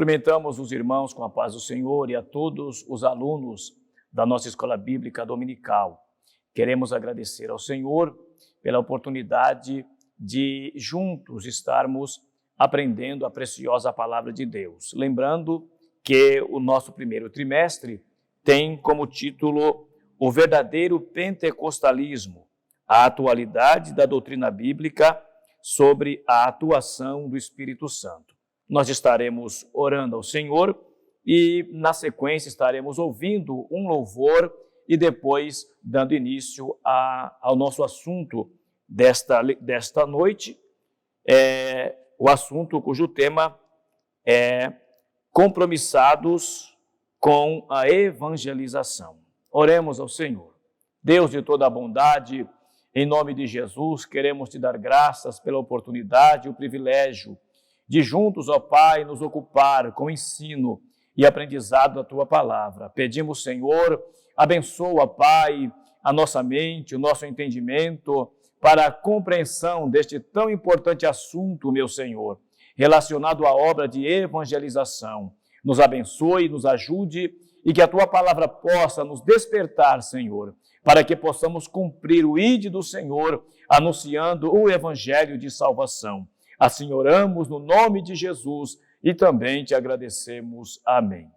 Cumprimentamos os irmãos com a paz do Senhor e a todos os alunos da nossa Escola Bíblica Dominical. Queremos agradecer ao Senhor pela oportunidade de juntos estarmos aprendendo a preciosa Palavra de Deus. Lembrando que o nosso primeiro trimestre tem como título O Verdadeiro Pentecostalismo, a atualidade da doutrina bíblica sobre a atuação do Espírito Santo. Nós estaremos orando ao Senhor e, na sequência, estaremos ouvindo um louvor e depois dando início ao nosso assunto desta noite, o assunto cujo tema é compromissados com a evangelização. Oremos ao Senhor. Deus de toda a bondade, em nome de Jesus, queremos te dar graças pela oportunidade e o privilégio de juntos, ó Pai, nos ocupar com o ensino e aprendizado da Tua Palavra. Pedimos, Senhor, abençoa, Pai, a nossa mente, o nosso entendimento, para a compreensão deste tão importante assunto, meu Senhor, relacionado à obra de evangelização. Nos abençoe, nos ajude e que a Tua Palavra possa nos despertar, Senhor, para que possamos cumprir o ide do Senhor, anunciando o Evangelho de salvação. Assim oramos no nome de Jesus e também te agradecemos. Amém.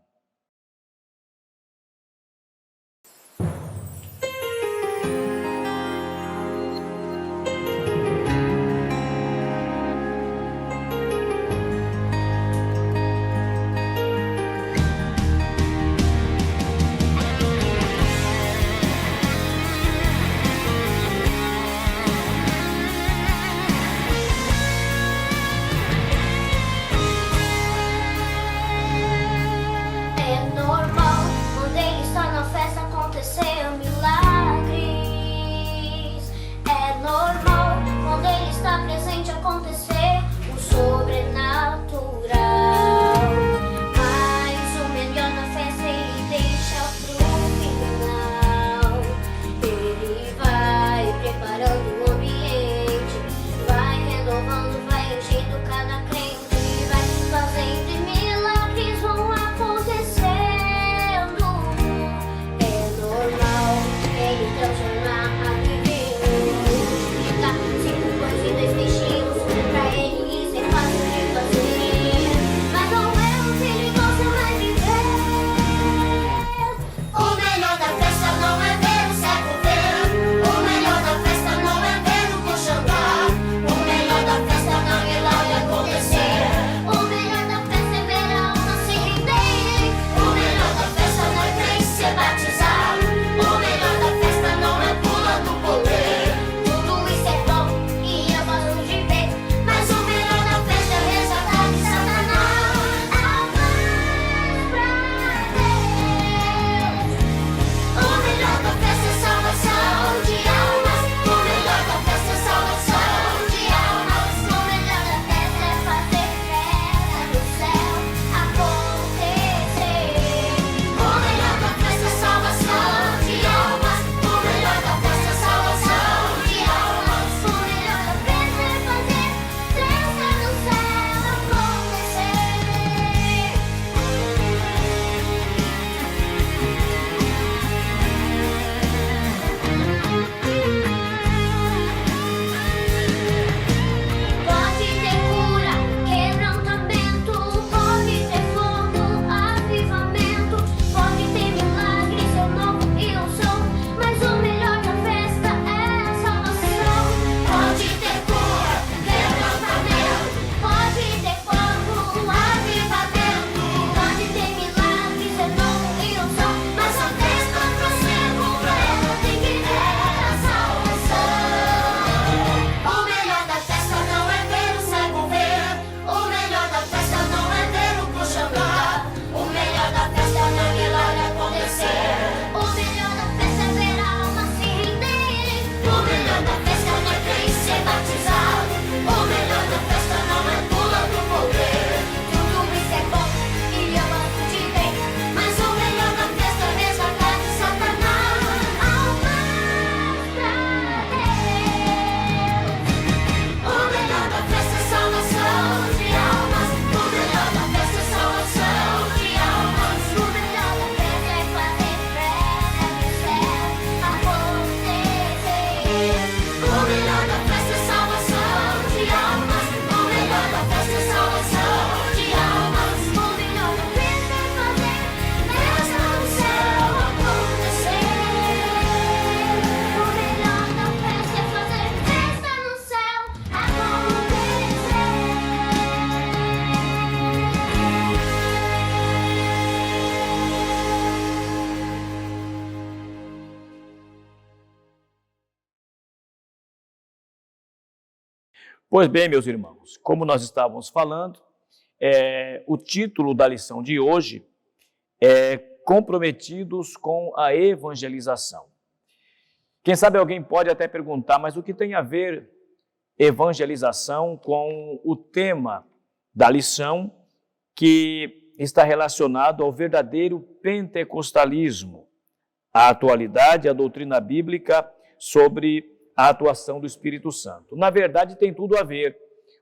Pois bem, meus irmãos, como nós estávamos falando, o título da lição de hoje é Comprometidos com a Evangelização. Quem sabe alguém pode até perguntar, mas o que tem a ver evangelização com o tema da lição que está relacionado ao verdadeiro pentecostalismo, a atualidade, a doutrina bíblica sobre a atuação do Espírito Santo? Na verdade, tem tudo a ver,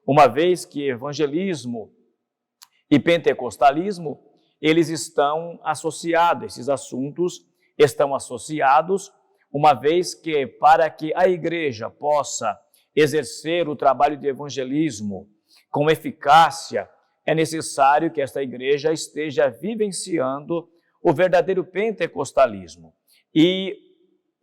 uma vez que evangelismo e pentecostalismo, eles estão associados, esses assuntos estão associados, uma vez que para que a igreja possa exercer o trabalho de evangelismo com eficácia, é necessário que esta igreja esteja vivenciando o verdadeiro pentecostalismo. E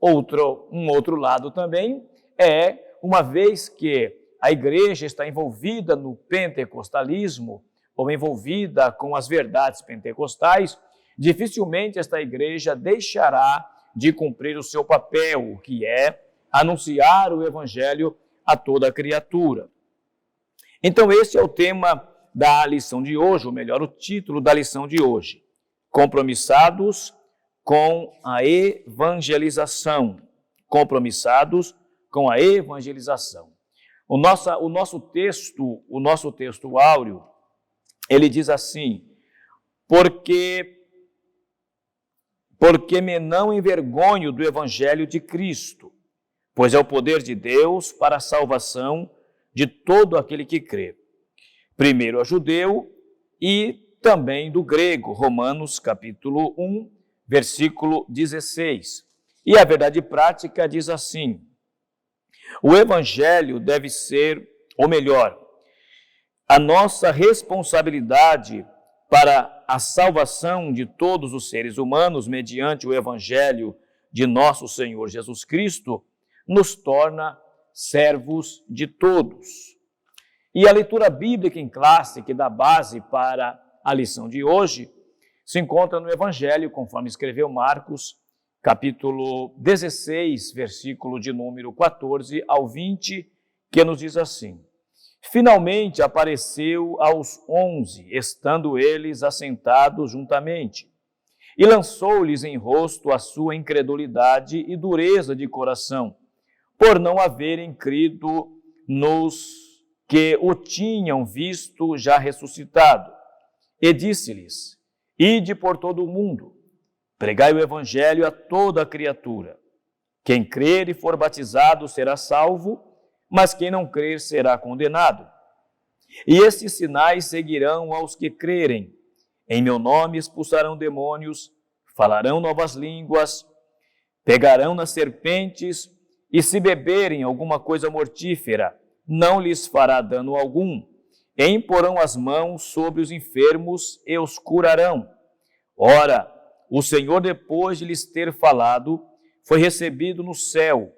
um outro lado também é, uma vez que a igreja está envolvida no pentecostalismo, ou envolvida com as verdades pentecostais, dificilmente esta igreja deixará de cumprir o seu papel, que é anunciar o evangelho a toda criatura. Então esse é o tema da lição de hoje, ou melhor, o título da lição de hoje. Compromissados com a evangelização. Compromissados com a evangelização. O nosso texto áureo, ele diz assim: porque me não envergonho do evangelho de Cristo, pois é o poder de Deus para a salvação de todo aquele que crê. Primeiro a judeu e também do grego, Romanos capítulo 1, versículo 16. E a verdade prática diz assim: o evangelho deve ser, ou melhor, a nossa responsabilidade para a salvação de todos os seres humanos mediante o evangelho de nosso Senhor Jesus Cristo nos torna servos de todos. E a leitura bíblica em classe, que dá base para a lição de hoje, se encontra no Evangelho, conforme escreveu Marcos, capítulo 16, versículo de número 14 ao 20, que nos diz assim: finalmente apareceu aos 11, estando eles assentados juntamente, e lançou-lhes em rosto a sua incredulidade e dureza de coração, por não haverem crido nos que o tinham visto já ressuscitado. E disse-lhes: ide por todo o mundo, pregai o evangelho a toda a criatura. Quem crer e for batizado será salvo, mas quem não crer será condenado. E estes sinais seguirão aos que crerem. Em meu nome expulsarão demônios, falarão novas línguas, pegarão nas serpentes, e se beberem alguma coisa mortífera, não lhes fará dano algum. E imporão as mãos sobre os enfermos e os curarão. Ora, o Senhor, depois de lhes ter falado, foi recebido no céu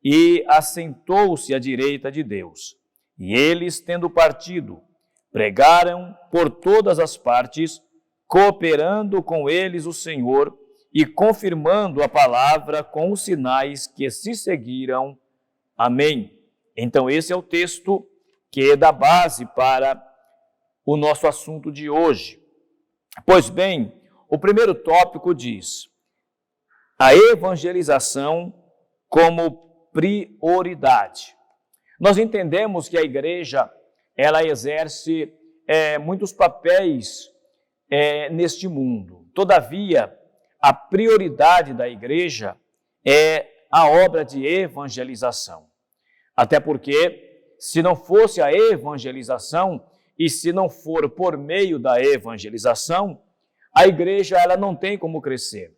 e assentou-se à direita de Deus. E eles, tendo partido, pregaram por todas as partes, cooperando com eles o Senhor e confirmando a palavra com os sinais que se seguiram. Amém. Então esse é o texto que dá base para o nosso assunto de hoje. Pois bem, o primeiro tópico diz: a evangelização como prioridade. Nós entendemos que a igreja, ela exerce muitos papéis neste mundo. Todavia, a prioridade da igreja é a obra de evangelização. Até porque, se não fosse a evangelização, e se não for por meio da evangelização, a igreja ela não tem como crescer.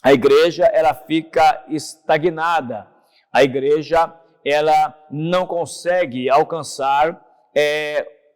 A igreja ela fica estagnada. A igreja ela não consegue alcançar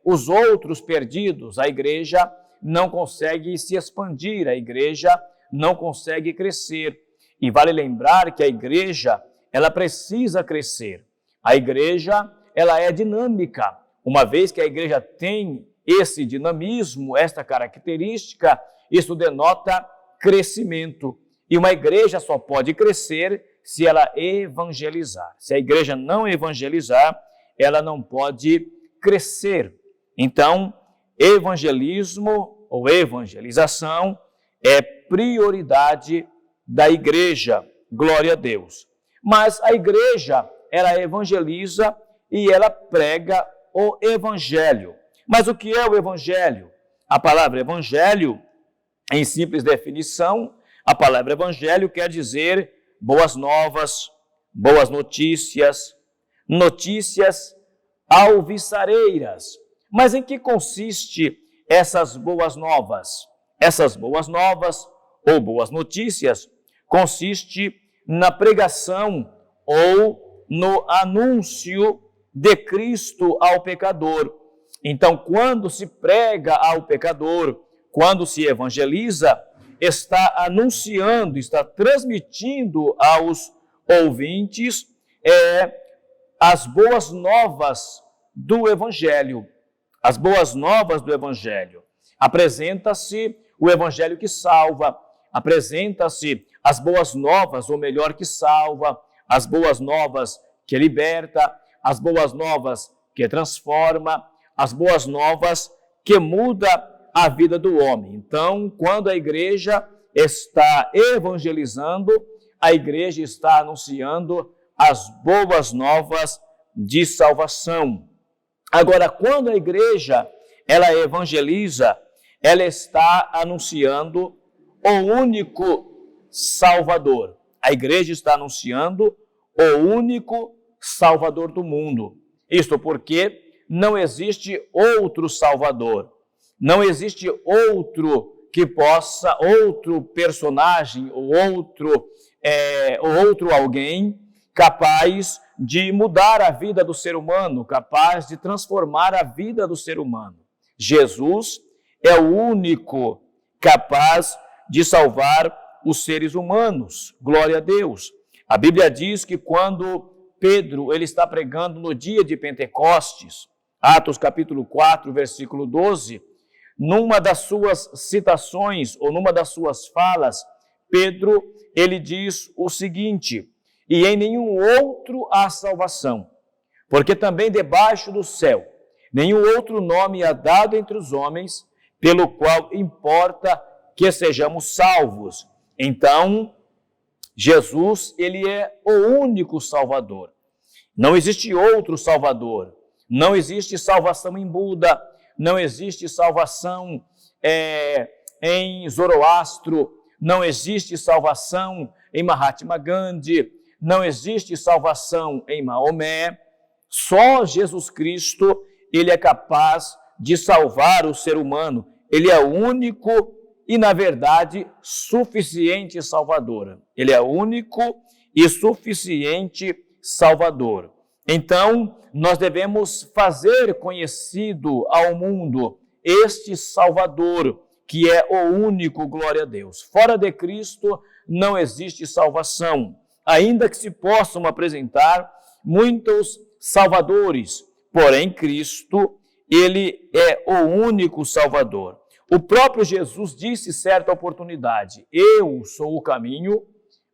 os outros perdidos. A igreja não consegue se expandir. A igreja não consegue crescer. E vale lembrar que a igreja ela precisa crescer. A igreja ela é dinâmica. Uma vez que a igreja tem esse dinamismo, esta característica, isso denota crescimento. E uma igreja só pode crescer se ela evangelizar. Se a igreja não evangelizar, ela não pode crescer. Então, evangelismo ou evangelização é prioridade da igreja, glória a Deus. Mas a igreja, ela evangeliza e ela prega o evangelho. Mas o que é o evangelho? A palavra evangelho, em simples definição, a palavra evangelho quer dizer boas novas, boas notícias, notícias alvissareiras. Mas em que consiste essas boas novas? Essas boas novas ou boas notícias consiste na pregação ou no anúncio de Cristo ao pecador. Então, quando se prega ao pecador, quando se evangeliza, está anunciando, está transmitindo aos ouvintes as boas novas do Evangelho. As boas novas do Evangelho. Apresenta-se o Evangelho que salva, apresenta-se as boas novas, ou melhor, que salva, as boas novas que liberta, as boas novas que transforma, as boas novas que muda a vida do homem. Então, quando a igreja está evangelizando, a igreja está anunciando as boas novas de salvação. Agora, quando a igreja ela evangeliza, ela está anunciando o único Salvador. A igreja está anunciando o único Salvador do mundo. Isto porque não existe outro Salvador. Não existe outro que possa, outro personagem ou outro alguém capaz de mudar a vida do ser humano, capaz de transformar a vida do ser humano. Jesus é o único capaz de salvar os seres humanos. Glória a Deus. A Bíblia diz que quando Pedro ele está pregando no dia de Pentecostes, Atos capítulo 4, versículo 12, numa das suas citações ou numa das suas falas, Pedro ele diz o seguinte: e em nenhum outro há salvação, porque também debaixo do céu nenhum outro nome há dado entre os homens, pelo qual importa que sejamos salvos. Então, Jesus, ele é o único Salvador. Não existe outro Salvador. Não existe salvação em Buda, não existe salvação em Zoroastro, não existe salvação em Mahatma Gandhi, não existe salvação em Maomé. Só Jesus Cristo, ele é capaz de salvar o ser humano. Ele é o único e, na verdade, suficiente Salvador. Ele é único e suficiente Salvador. Então, nós devemos fazer conhecido ao mundo este Salvador, que é o único, glória a Deus. Fora de Cristo não existe salvação, ainda que se possam apresentar muitos salvadores, porém Cristo, ele é o único Salvador. O próprio Jesus disse certa oportunidade: eu sou o caminho,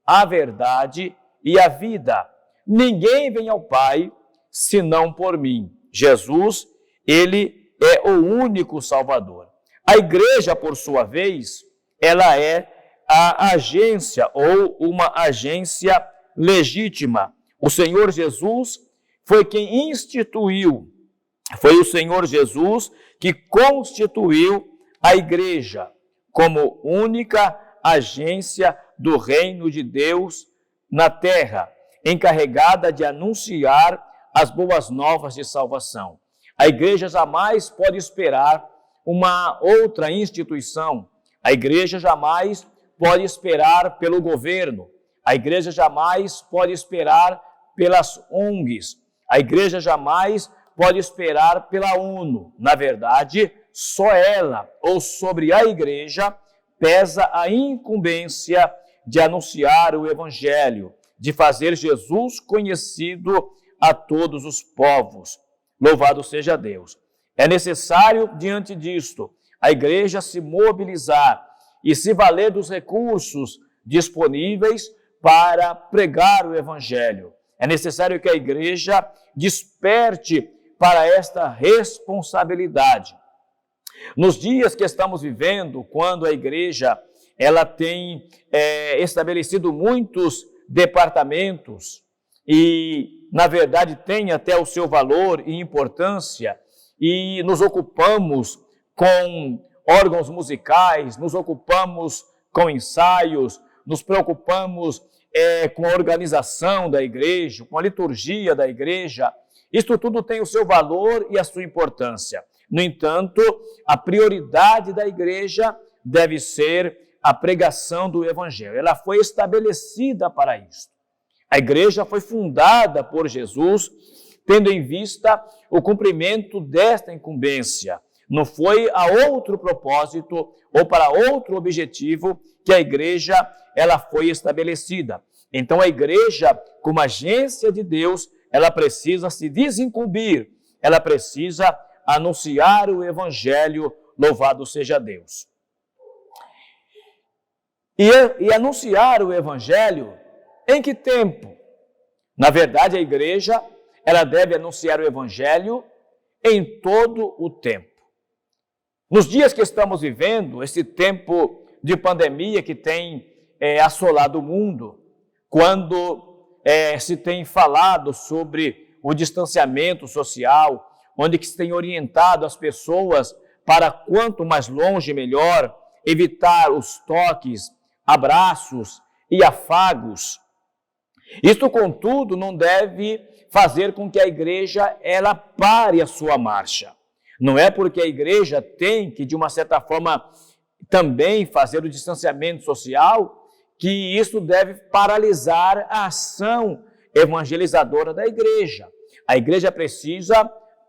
a verdade e a vida. Ninguém vem ao Pai senão por mim. Jesus, ele é o único Salvador. A igreja, por sua vez, ela é a agência ou uma agência legítima. O Senhor Jesus foi quem instituiu, foi o Senhor Jesus que constituiu a igreja como única agência do reino de Deus na terra, encarregada de anunciar as boas novas de salvação. A igreja jamais pode esperar uma outra instituição. A igreja jamais pode esperar pelo governo. A igreja jamais pode esperar pelas ONGs. A igreja jamais pode esperar pela ONU. Na verdade, só ela ou sobre a igreja pesa a incumbência de anunciar o evangelho, de fazer Jesus conhecido a todos os povos. Louvado seja Deus. É necessário, diante disto, a igreja se mobilizar e se valer dos recursos disponíveis para pregar o evangelho. É necessário que a igreja desperte para esta responsabilidade. Nos dias que estamos vivendo, quando a igreja ela tem estabelecido muitos departamentos e, na verdade, tem até o seu valor e importância, e nos ocupamos com órgãos musicais, nos ocupamos com ensaios, nos preocupamos com a organização da igreja, com a liturgia da igreja. Isto tudo tem o seu valor e a sua importância. No entanto, a prioridade da igreja deve ser a pregação do Evangelho. Ela foi estabelecida para isso. A igreja foi fundada por Jesus, tendo em vista o cumprimento desta incumbência. Não foi a outro propósito ou para outro objetivo que a igreja ela foi estabelecida. Então a igreja, como agência de Deus, ela precisa se desincumbir, ela precisa anunciar o Evangelho, louvado seja Deus. E anunciar o Evangelho em que tempo? Na verdade, a igreja ela deve anunciar o Evangelho em todo o tempo. Nos dias que estamos vivendo, esse tempo de pandemia que tem assolado o mundo, quando se tem falado sobre o distanciamento social, onde que se tem orientado as pessoas para quanto mais longe melhor, evitar os toques, abraços e afagos. Isto, contudo, não deve fazer com que a igreja ela pare a sua marcha. Não é porque a igreja tem que, de uma certa forma, também fazer o distanciamento social, que isso deve paralisar a ação evangelizadora da igreja. A igreja precisa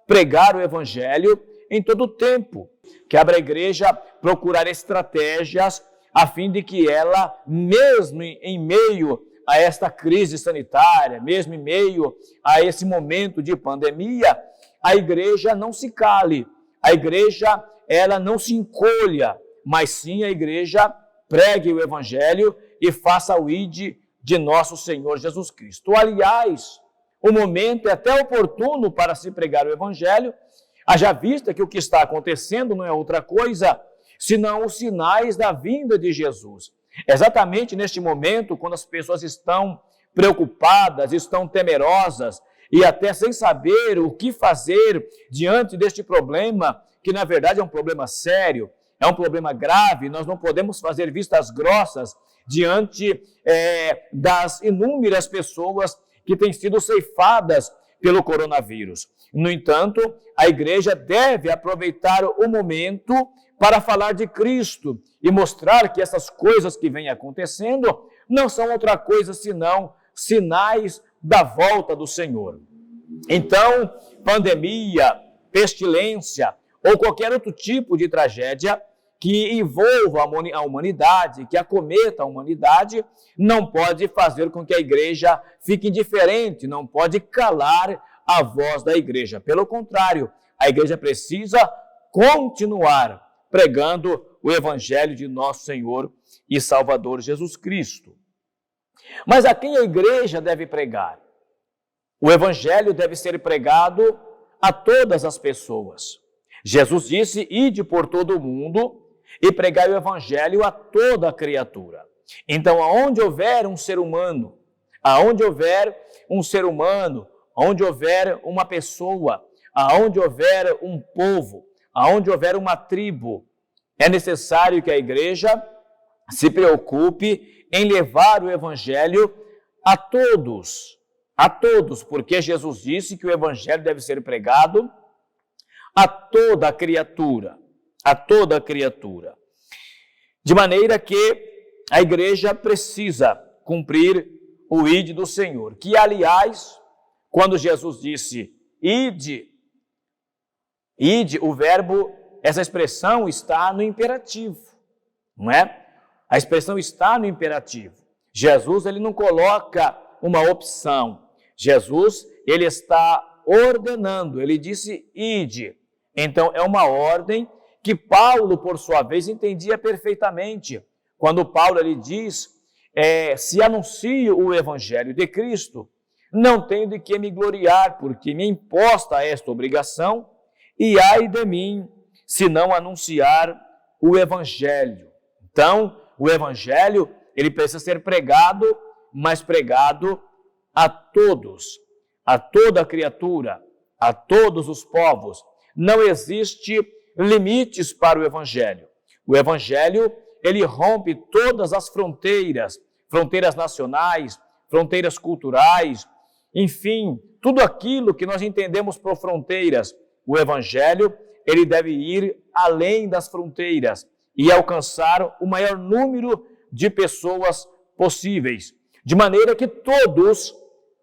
pregar o Evangelho em todo o tempo. Cabe à igreja procurar estratégias a fim de que ela, mesmo em meio a esta crise sanitária, mesmo em meio a esse momento de pandemia, a igreja não se cale, a igreja ela não se encolha, mas sim a igreja pregue o Evangelho e faça o ide de nosso Senhor Jesus Cristo. Aliás, o momento é até oportuno para se pregar o Evangelho, haja vista que o que está acontecendo não é outra coisa senão os sinais da vinda de Jesus. Exatamente neste momento, quando as pessoas estão preocupadas, estão temerosas e até sem saber o que fazer diante deste problema, que na verdade é um problema sério, é um problema grave, nós não podemos fazer vistas grossas diante das inúmeras pessoas que têm sido ceifadas pelo coronavírus. No entanto, a igreja deve aproveitar o momento para falar de Cristo e mostrar que essas coisas que vêm acontecendo não são outra coisa senão sinais da volta do Senhor. Então, pandemia, pestilência ou qualquer outro tipo de tragédia que envolva a humanidade, que acometa a humanidade, não pode fazer com que a igreja fique indiferente, não pode calar a voz da igreja. Pelo contrário, a igreja precisa continuar pregando o Evangelho de nosso Senhor e Salvador Jesus Cristo. Mas a quem a igreja deve pregar? O Evangelho deve ser pregado a todas as pessoas. Jesus disse: ide por todo o mundo e pregai o Evangelho a toda a criatura. Então, aonde houver um ser humano, onde houver uma pessoa, aonde houver um povo, aonde houver uma tribo, é necessário que a igreja se preocupe em levar o Evangelho a todos, porque Jesus disse que o Evangelho deve ser pregado a toda a criatura, De maneira que a igreja precisa cumprir o ide do Senhor, que, aliás, quando Jesus disse ide, o verbo, essa expressão está no imperativo, não é? A expressão está no imperativo. Jesus, ele não coloca uma opção. Jesus, ele está ordenando, ele disse ide. Então, é uma ordem que Paulo, por sua vez, entendia perfeitamente. Quando Paulo ele diz, se anuncio o Evangelho de Cristo, não tenho de que me gloriar, porque me é imposta esta obrigação, e ai de mim, se não anunciar o Evangelho. Então, o Evangelho, ele precisa ser pregado, mas pregado a todos, a toda criatura, a todos os povos. Não existe limites para o Evangelho. O Evangelho, ele rompe todas as fronteiras, fronteiras nacionais, fronteiras culturais, enfim, tudo aquilo que nós entendemos por fronteiras. O Evangelho, ele deve ir além das fronteiras e alcançar o maior número de pessoas possíveis, de maneira que todos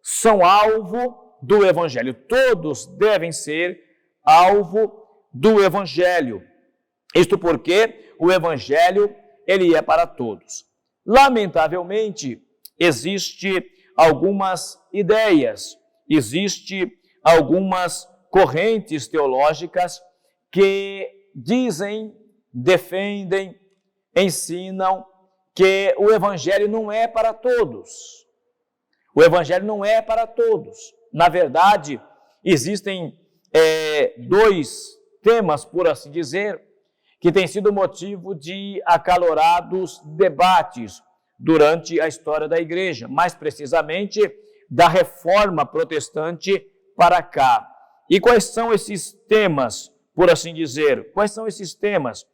são alvo do Evangelho, todos devem ser alvo do Evangelho. Isto porque o Evangelho, ele é para todos. Lamentavelmente, existe algumas ideias, existe algumas correntes teológicas que dizem, defendem, ensinam que o Evangelho não é para todos. O Evangelho não é para todos. Na verdade, existem dois temas, por assim dizer, que têm sido motivo de acalorados debates durante a história da igreja, mais precisamente da Reforma Protestante para cá. E quais são esses temas, por assim dizer? Quais são esses temas?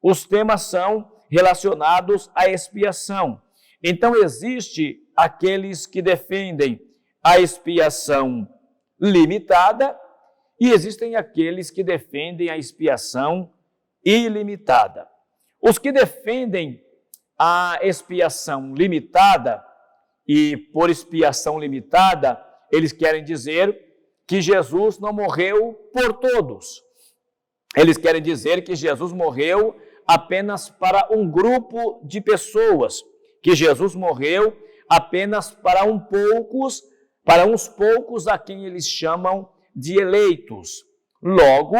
Os temas são relacionados à expiação. Então, existe aqueles que defendem a expiação limitada e existem aqueles que defendem a expiação ilimitada. Os que defendem a expiação limitada, e por expiação limitada, eles querem dizer que Jesus não morreu por todos. Eles querem dizer que Jesus morreu apenas para um grupo de pessoas, que Jesus morreu apenas para uns poucos a quem eles chamam de eleitos. Logo,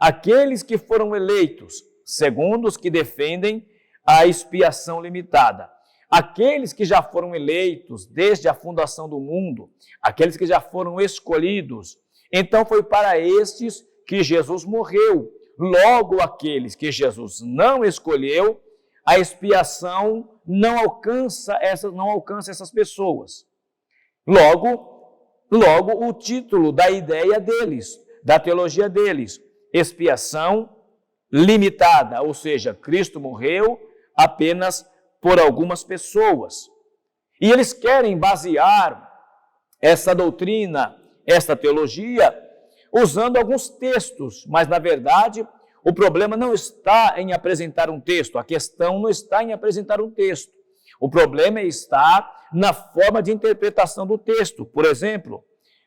aqueles que foram eleitos, segundo os que defendem a expiação limitada, aqueles que já foram eleitos desde a fundação do mundo, aqueles que já foram escolhidos, então foi para estes que Jesus morreu. Logo, aqueles que Jesus não escolheu, a expiação não alcança essas pessoas. Logo, o título da ideia deles, da teologia deles, expiação limitada, ou seja, Cristo morreu apenas por algumas pessoas. E eles querem basear essa doutrina, essa teologia, usando alguns textos, mas na verdade o problema não está em apresentar um texto, a questão não está em apresentar um texto, o problema está na forma de interpretação do texto. Por exemplo,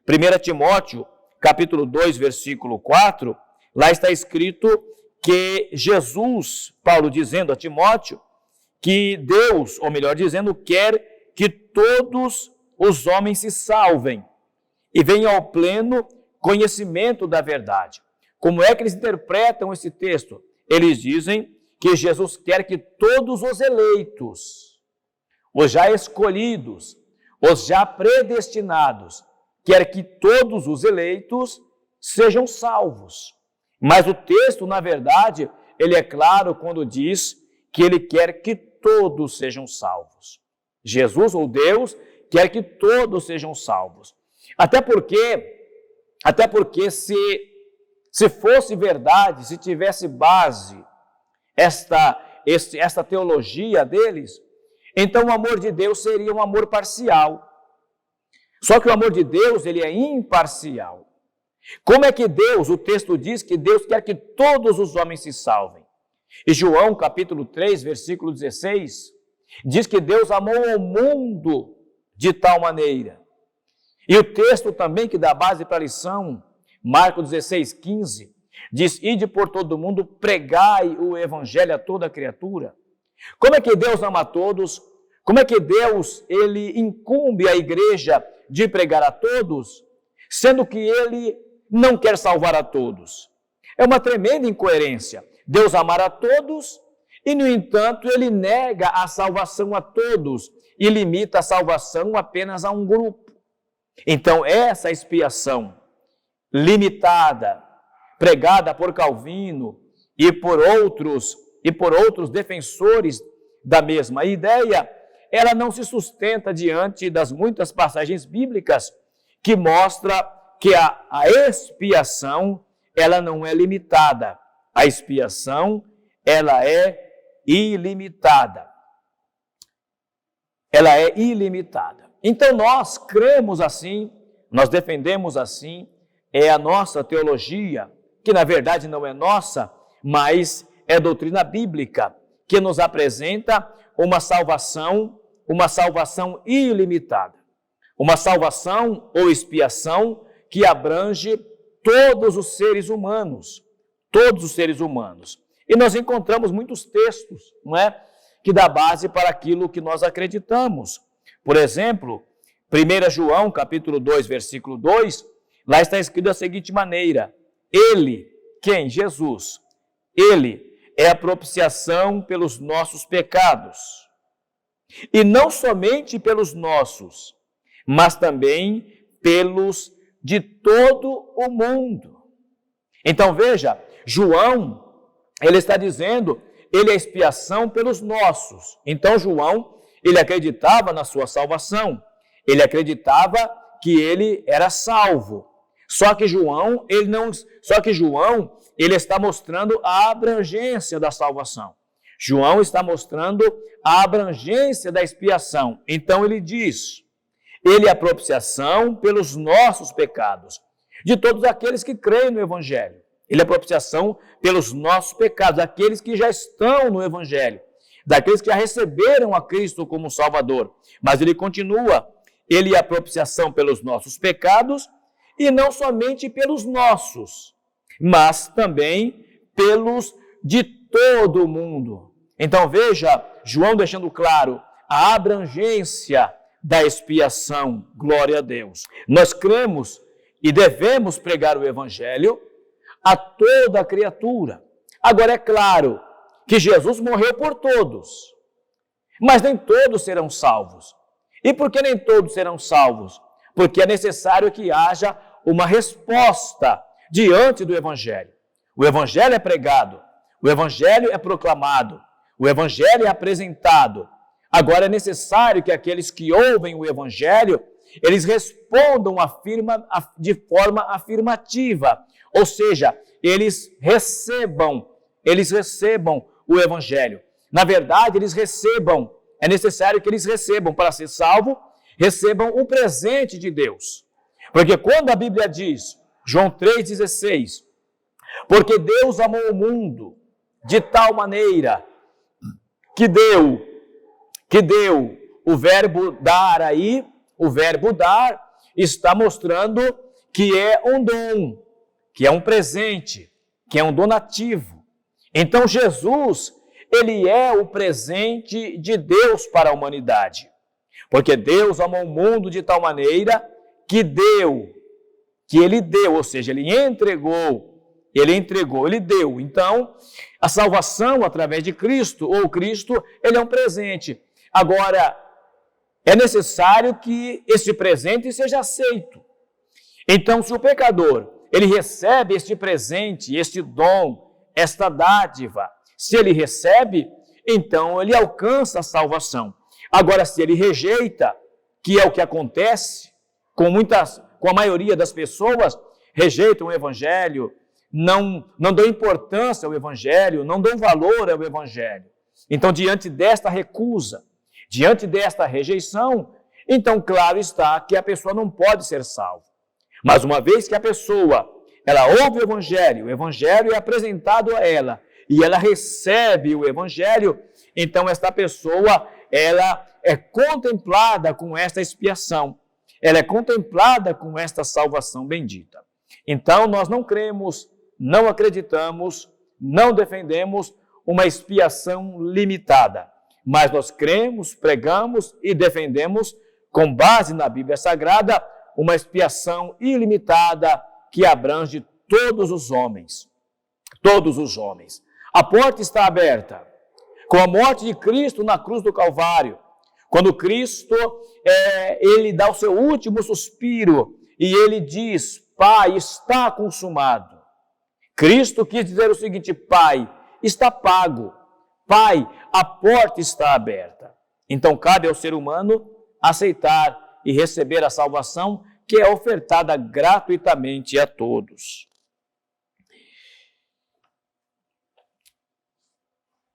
1 Timóteo, capítulo 2, versículo 4, lá está escrito que Jesus, Paulo dizendo a Timóteo, que Deus, ou melhor dizendo, quer que todos os homens se salvem e venham ao pleno conhecimento da verdade. Como é que eles interpretam esse texto? Eles dizem que Jesus quer que todos os eleitos, os já escolhidos, os já predestinados, quer que todos os eleitos sejam salvos. Mas o texto, na verdade, ele é claro quando diz que ele quer que todos sejam salvos. Jesus, ou Deus, quer que todos sejam salvos. Até porque se fosse verdade, se tivesse base esta teologia deles, então o amor de Deus seria um amor parcial. Só que o amor de Deus, ele é imparcial. Como é que Deus, o texto diz que Deus quer que todos os homens se salvem? E João, capítulo 3, versículo 16, diz que Deus amou o mundo de tal maneira. E o texto também que dá base para a lição, Marcos 16, 15, diz: ide por todo mundo, pregai o evangelho a toda criatura. Como é que Deus ama a todos? Como é que Deus, ele incumbe a igreja de pregar a todos, sendo que ele não quer salvar a todos? É uma tremenda incoerência. Deus amar a todos e, no entanto, ele nega a salvação a todos e limita a salvação apenas a um grupo. Então, essa expiação limitada, pregada por Calvino e por outros defensores da mesma ideia, ela não se sustenta diante das muitas passagens bíblicas que mostra que a expiação, ela não é limitada. A expiação, ela é ilimitada. Ela é ilimitada. Então nós cremos assim, nós defendemos assim, é a nossa teologia, que na verdade não é nossa, mas é doutrina bíblica, que nos apresenta uma salvação ilimitada. Uma salvação ou expiação que abrange todos os seres humanos. Todos os seres humanos. E nós encontramos muitos textos, não é? Que dá base para aquilo que nós acreditamos. Por exemplo, 1 João, capítulo 2, versículo 2, lá está escrito da seguinte maneira: Ele, quem? Jesus. Ele é a propiciação pelos nossos pecados. E não somente pelos nossos, mas também pelos de todo o mundo. Então veja, João, ele está dizendo, ele é expiação pelos nossos. Então João, ele acreditava na sua salvação. Ele acreditava que ele era salvo. Só que João, ele está mostrando a abrangência da salvação. João está mostrando a abrangência da expiação. Então ele diz, ele é a propiciação pelos nossos pecados, de todos aqueles que creem no Evangelho. Ele é a propiciação pelos nossos pecados, aqueles que já estão no Evangelho, daqueles que já receberam a Cristo como Salvador. Mas ele continua, ele é a propiciação pelos nossos pecados, e não somente pelos nossos, mas também pelos de todo o mundo. Então veja, João deixando claro a abrangência da expiação, glória a Deus. Nós cremos e devemos pregar o Evangelho a toda a criatura. Agora é claro que Jesus morreu por todos, mas nem todos serão salvos. E por que nem todos serão salvos? Porque é necessário que haja uma resposta diante do Evangelho. O Evangelho é pregado, o Evangelho é proclamado, o Evangelho é apresentado. Agora é necessário que aqueles que ouvem o Evangelho, eles respondam de forma afirmativa, ou seja, eles recebam o Evangelho. Na verdade, é necessário que eles recebam, para ser salvo, recebam o presente de Deus. Porque quando a Bíblia diz, João 3,16, porque Deus amou o mundo de tal maneira que deu o verbo dar aí, o verbo dar está mostrando que é um dom, que é um presente, que é um donativo. Então Jesus, ele é o presente de Deus para a humanidade. Porque Deus amou o mundo de tal maneira que ele deu, ou seja, ele deu. Então, a salvação através de Cristo, ou Cristo, ele é um presente. Agora, é necessário que esse presente seja aceito. Então, se o pecador, ele recebe este presente, este dom, esta dádiva, se ele recebe, então ele alcança a salvação. Agora, se ele rejeita, que é o que acontece com a maioria das pessoas, rejeitam o Evangelho, não dão importância ao Evangelho, não dão valor ao Evangelho. Então, diante desta recusa, diante desta rejeição, então claro está que a pessoa não pode ser salva. Mas uma vez que a pessoa, ela ouve o Evangelho é apresentado a ela, e ela recebe o Evangelho, então esta pessoa, ela é contemplada com esta expiação, ela é contemplada com esta salvação bendita. Então nós não cremos, não acreditamos, não defendemos uma expiação limitada, mas nós cremos, pregamos e defendemos, com base na Bíblia Sagrada, uma expiação ilimitada que abrange todos os homens. Todos os homens. A porta está aberta. Com a morte de Cristo na cruz do Calvário, Quando Cristo, ele dá o seu último suspiro e ele diz, Pai, está consumado. Cristo quis dizer o seguinte, Pai, está pago. Pai, a porta está aberta. Então cabe ao ser humano aceitar e receber a salvação que é ofertada gratuitamente a todos.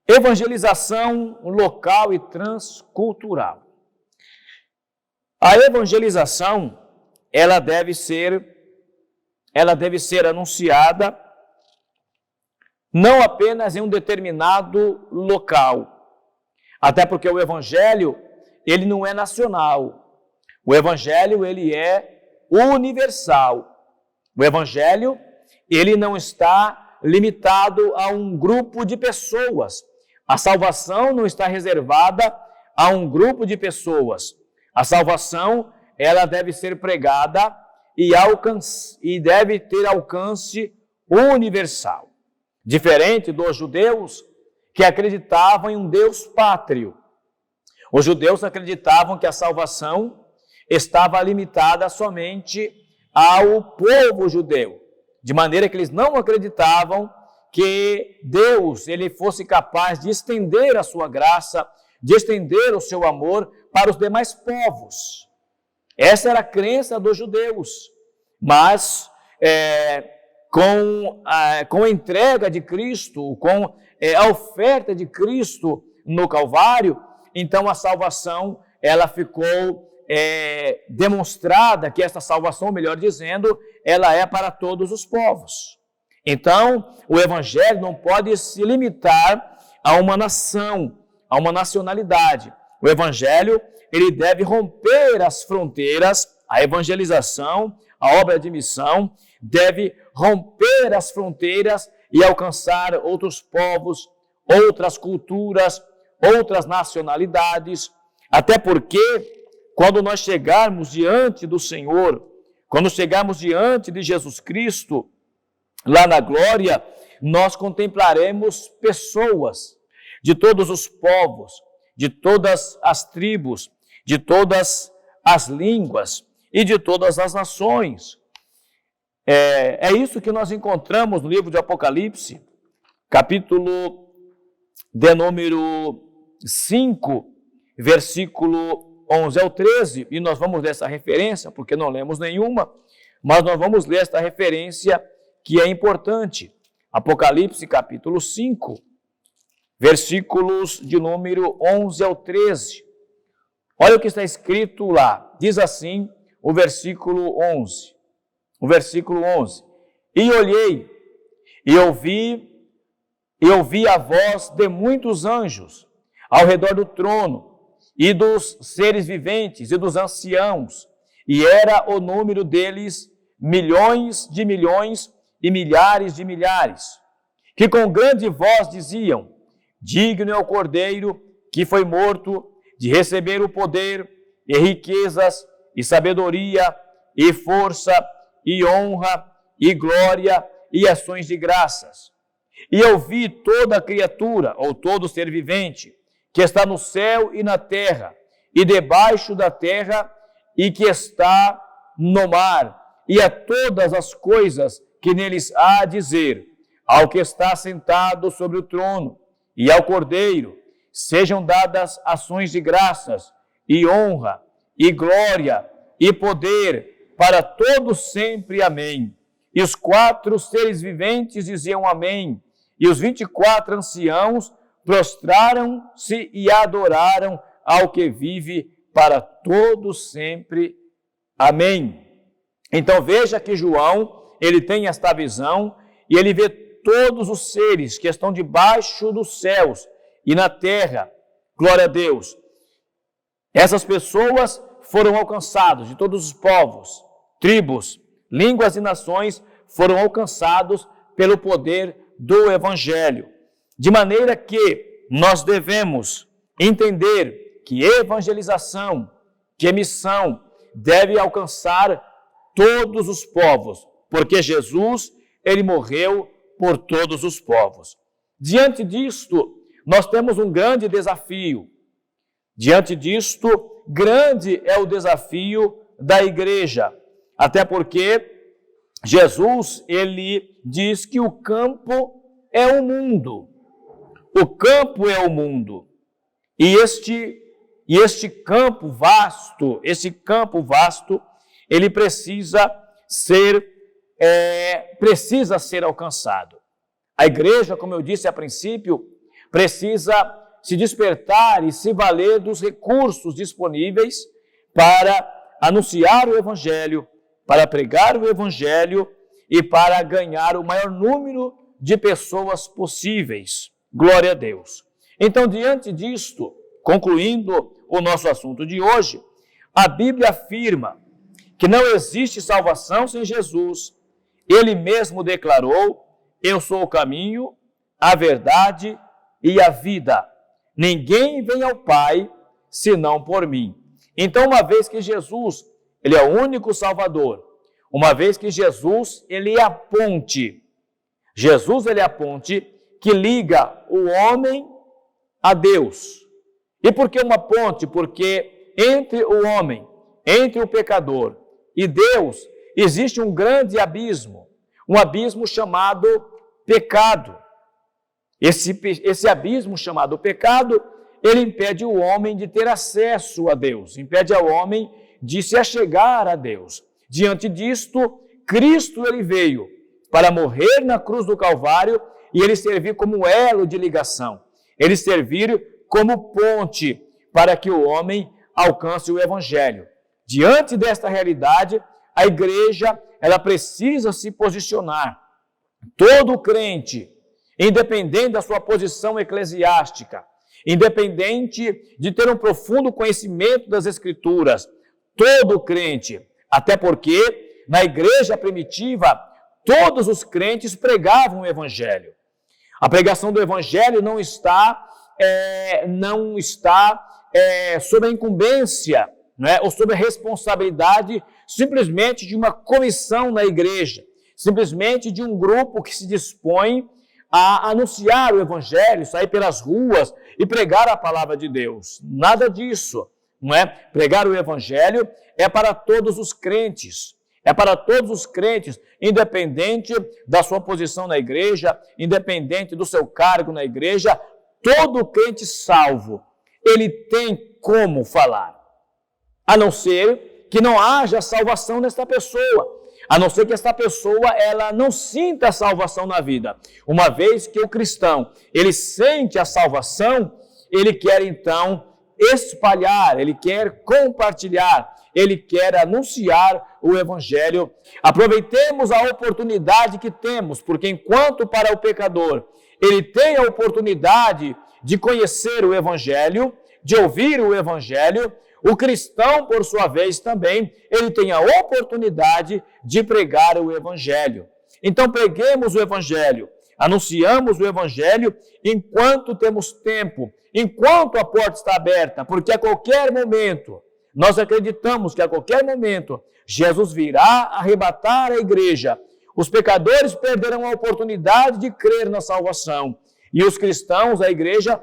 Evangelização local e transcultural. A evangelização, ela deve ser anunciada não apenas em um determinado local, até porque o evangelho, ele não é nacional. O evangelho, ele é universal. O evangelho, ele não está limitado a um grupo de pessoas. A salvação não está reservada a um grupo de pessoas. A salvação, ela deve ser pregada e deve ter alcance universal. Diferente dos judeus que acreditavam em um Deus pátrio. Os judeus acreditavam que a salvação estava limitada somente ao povo judeu, de maneira que eles não acreditavam que Deus ele fosse capaz de estender a sua graça, de estender o seu amor para os demais povos. Essa era a crença dos judeus, mas com a entrega de Cristo, com a oferta de Cristo no Calvário, então a salvação ela ficou demonstrada, que essa salvação, melhor dizendo, ela é para todos os povos. Então, o evangelho não pode se limitar a uma nação, a uma nacionalidade. O evangelho, ele deve romper as fronteiras, a evangelização, a obra de missão, deve romper as fronteiras e alcançar outros povos, outras culturas, outras nacionalidades, até porque quando nós chegarmos diante do Senhor, quando chegarmos diante de Jesus Cristo, lá na glória, nós contemplaremos pessoas de todos os povos, de todas as tribos, de todas as línguas e de todas as nações. É isso que nós encontramos no livro de Apocalipse, capítulo de número 5, versículo 11 ao 13, e nós vamos ler essa referência, porque não lemos nenhuma, mas nós vamos ler esta referência que é importante. Apocalipse, capítulo 5, versículos de número 11 ao 13. Olha o que está escrito lá. Diz assim o versículo 11. O versículo 11. E olhei, e ouvi a voz de muitos anjos ao redor do trono, e dos seres viventes e dos anciãos, e era o número deles milhões de milhões e milhares de milhares, que com grande voz diziam: digno é o Cordeiro que foi morto de receber o poder e riquezas e sabedoria e força e honra e glória e ações de graças. E eu vi toda criatura, ou todo ser vivente, que está no céu e na terra, e debaixo da terra, e que está no mar, e a todas as coisas que neles há a dizer, ao que está sentado sobre o trono, e ao Cordeiro, sejam dadas ações de graças, e honra, e glória, e poder, para todos sempre. Amém. E os 4 seres viventes diziam amém, e os 24 anciãos prostraram-se e adoraram ao que vive para todos sempre. Amém. Então veja que João, ele tem esta visão e ele vê todos os seres que estão debaixo dos céus e na terra. Glória a Deus. Essas pessoas foram alcançadas de todos os povos, tribos, línguas e nações, foram alcançados pelo poder do Evangelho. De maneira que nós devemos entender que evangelização, que missão, deve alcançar todos os povos, porque Jesus, ele morreu por todos os povos. Diante disto, nós temos um grande desafio. Diante disto, grande é o desafio da igreja, até porque Jesus, ele diz que o campo é o mundo. O campo é o mundo. E este campo vasto, ele precisa ser alcançado. A igreja, como eu disse a princípio, precisa se despertar e se valer dos recursos disponíveis para anunciar o Evangelho, para pregar o Evangelho e para ganhar o maior número de pessoas possíveis. Glória a Deus. Então, diante disto, concluindo o nosso assunto de hoje, a Bíblia afirma que não existe salvação sem Jesus. Ele mesmo declarou: eu sou o caminho, a verdade e a vida. Ninguém vem ao Pai senão por mim. Então, uma vez que Jesus, ele é o único Salvador, uma vez que Jesus, ele é a ponte. Jesus, ele é a ponte que liga o homem a Deus. E por que uma ponte? Porque entre o homem, entre o pecador e Deus, existe um grande abismo, um abismo chamado pecado. Esse abismo chamado pecado, ele impede o homem de ter acesso a Deus, impede ao homem de se achegar a Deus. Diante disto, Cristo, ele veio para morrer na cruz do Calvário e ele servir como elo de ligação, ele servir como ponte para que o homem alcance o Evangelho. Diante desta realidade, a igreja, ela precisa se posicionar. Todo crente, independente da sua posição eclesiástica, independente de ter um profundo conhecimento das Escrituras, todo crente, até porque na igreja primitiva, todos os crentes pregavam o Evangelho. A pregação do Evangelho não está sob a incumbência, ou sob a responsabilidade simplesmente de uma comissão na igreja, simplesmente de um grupo que se dispõe a anunciar o Evangelho, sair pelas ruas e pregar a palavra de Deus. Nada disso, não é? Pregar o Evangelho é para todos os crentes. É para todos os crentes, independente da sua posição na igreja, independente do seu cargo na igreja, todo crente salvo, ele tem como falar. A não ser que não haja salvação nesta pessoa. A não ser que esta pessoa ela não sinta a salvação na vida. Uma vez que o cristão, ele sente a salvação, ele quer então espalhar, ele quer compartilhar, ele quer anunciar o Evangelho. Aproveitemos a oportunidade que temos, porque enquanto para o pecador, ele tem a oportunidade de conhecer o Evangelho, de ouvir o Evangelho, o cristão, por sua vez, também, ele tem a oportunidade de pregar o Evangelho. Então, preguemos o Evangelho, anunciamos o Evangelho enquanto temos tempo, enquanto a porta está aberta, porque a qualquer momento, nós acreditamos que a qualquer momento, Jesus virá arrebatar a igreja. Os pecadores perderão a oportunidade de crer na salvação. E os cristãos, a igreja,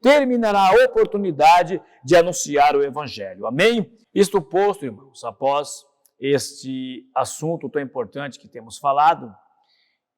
terminará a oportunidade de anunciar o Evangelho. Amém? Isto posto, irmãos, após este assunto tão importante que temos falado,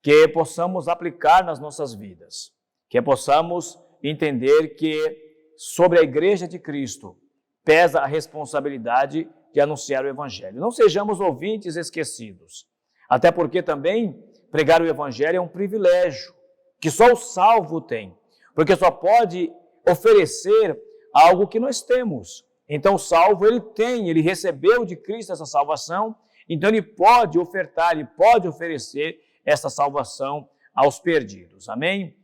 que possamos aplicar nas nossas vidas, que possamos entender que sobre a igreja de Cristo pesa a responsabilidade de anunciar o Evangelho. Não sejamos ouvintes esquecidos, até porque também pregar o Evangelho é um privilégio que só o salvo tem, porque só pode oferecer algo que nós temos. Então o salvo, ele recebeu de Cristo essa salvação, então ele pode ofertar, ele pode oferecer essa salvação aos perdidos. Amém?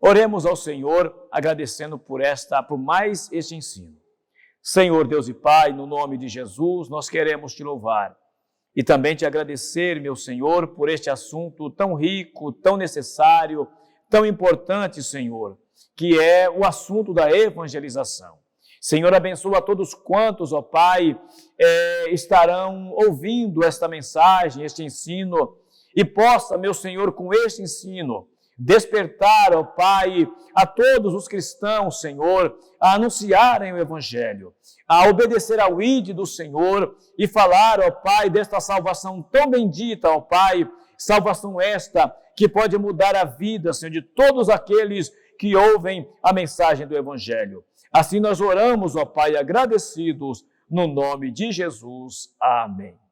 Oremos ao Senhor, agradecendo por mais este ensino. Senhor Deus e Pai, no nome de Jesus, nós queremos te louvar e também te agradecer, meu Senhor, por este assunto tão rico, tão necessário, tão importante, Senhor, que é o assunto da evangelização. Senhor, abençoa a todos quantos, ó Pai, estarão ouvindo esta mensagem, este ensino, e possa, meu Senhor, com este ensino, despertar, ó Pai, a todos os cristãos, Senhor, a anunciarem o Evangelho, a obedecer ao ID do Senhor e falar, ó Pai, desta salvação tão bendita, ó Pai, salvação esta que pode mudar a vida, Senhor, de todos aqueles que ouvem a mensagem do Evangelho. Assim nós oramos, ó Pai, agradecidos, no nome de Jesus. Amém.